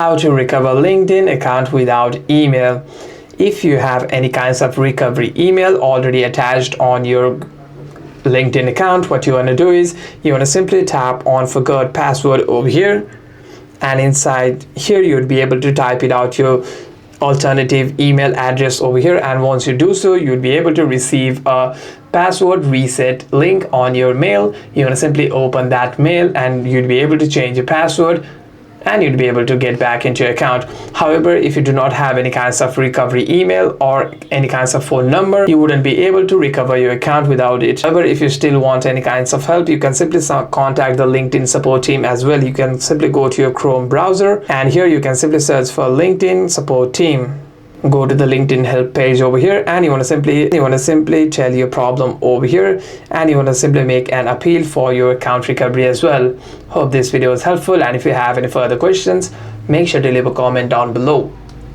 How to recover LinkedIn account without email. If you have any kinds of recovery email already attached on your LinkedIn account, what you want to do is you want to simply tap on forgot password over here, and inside here you would be able to type it out your alternative email address over here, and once you do so you would be able to receive a password reset link on your mail. You want to simply open that mail and you'd be able to change your password and you'd be able to get back into your account. However, if you do not have any kinds of recovery email or any kinds of phone number, you wouldn't be able to recover your account without it. However, if you still want any kinds of help, you can simply contact the LinkedIn support team as well. You can simply go to your Chrome browser and here you can simply search for LinkedIn support team. Go to the LinkedIn help page over here and you want to simply tell your problem over here, and you want to simply make an appeal for your account recovery as well. Hope this video was helpful, and if you have any further questions, make sure to leave a comment down below.